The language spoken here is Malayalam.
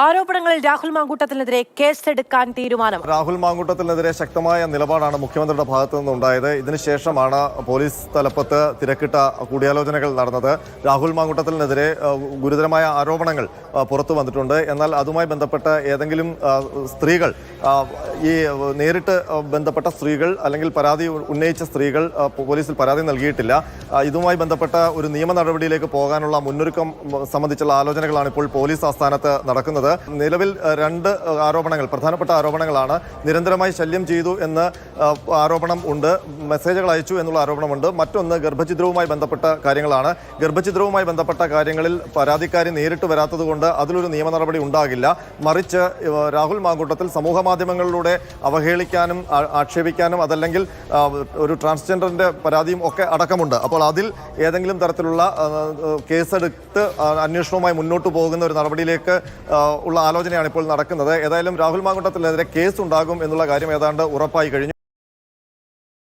ആരോപണങ്ങളിൽ രാഹുൽ മാങ്കൂട്ടത്തിനെതിരെ കേസെടുക്കാൻ തീരുമാനം. രാഹുൽ മാങ്കൂട്ടത്തിനെതിരെ ശക്തമായ നിലപാടാണ് മുഖ്യമന്ത്രിയുടെ ഭാഗത്തു നിന്നുണ്ടായത്. ഇതിനുശേഷമാണ് പോലീസ് തലപ്പത്ത് തിരക്കിട്ട കൂടിയാലോചനകൾ നടന്നത്. രാഹുൽ മാങ്കൂട്ടത്തിനെതിരെ ഗുരുതരമായ ആരോപണങ്ങൾ പുറത്തു വന്നിട്ടുണ്ട്. എന്നാൽ അതുമായി ബന്ധപ്പെട്ട് ഏതെങ്കിലും സ്ത്രീകൾ, ഈ നേരിട്ട് ബന്ധപ്പെട്ട സ്ത്രീകൾ അല്ലെങ്കിൽ പരാതി ഉന്നയിച്ച സ്ത്രീകൾ പോലീസിൽ പരാതി നൽകിയിട്ടില്ല. ഇതുമായി ബന്ധപ്പെട്ട ഒരു നിയമ നടപടിയിലേക്ക് പോകാനുള്ള മുന്നൊരുക്കം സംബന്ധിച്ചുള്ള ആലോചനകളാണ് ഇപ്പോൾ പോലീസ് ആസ്ഥാനത്ത് നടക്കുന്നത്. നിലവിൽ രണ്ട് ആരോപണങ്ങൾ, പ്രധാനപ്പെട്ട ആരോപണങ്ങളാണ്. നിരന്തരമായി ശല്യം ചെയ്തു എന്ന ആരോപണം ഉണ്ട്, മെസ്സേജുകൾ അയച്ചു എന്നുള്ള ആരോപണമുണ്ട്. മറ്റൊന്ന് ഗർഭഛിദ്രവുമായി ബന്ധപ്പെട്ട കാര്യങ്ങളാണ്. ഗർഭഛിദ്രവുമായി ബന്ധപ്പെട്ട കാര്യങ്ങളിൽ പരാതിക്കാരി നേരിട്ട് വരാത്തത് കൊണ്ട് അതിലൊരു നിയമ നടപടി ഉണ്ടാകില്ല. മറിച്ച് രാഹുൽ മാങ്കൂട്ടത്തിൽ സമൂഹ മാധ്യമങ്ങളിലൂടെ അവഹേളിക്കാനും ആക്ഷേപിക്കാനും അതല്ലെങ്കിൽ ഒരു ട്രാൻസ്ജെൻഡറിന്റെ പരാതിയും ഒക്കെ അടക്കമുണ്ട്. അപ്പോൾ അതിൽ ഏതെങ്കിലും തരത്തിലുള്ള കേസെടുത്ത് അന്വേഷണവുമായി മുന്നോട്ട് പോകുന്ന ഒരു നടപടിയിലേക്ക് ഉള്ള ആലോചനയാണ് ഇപ്പോൾ നടക്കുന്നത്. ഏതായാലും രാഹുൽ മാങ്കൂട്ടത്തിനെതിരെ കേസ് ഉണ്ടാകും എന്നുള്ള കാര്യം ഏതാണ്ട് ഉറപ്പായി കഴിഞ്ഞു.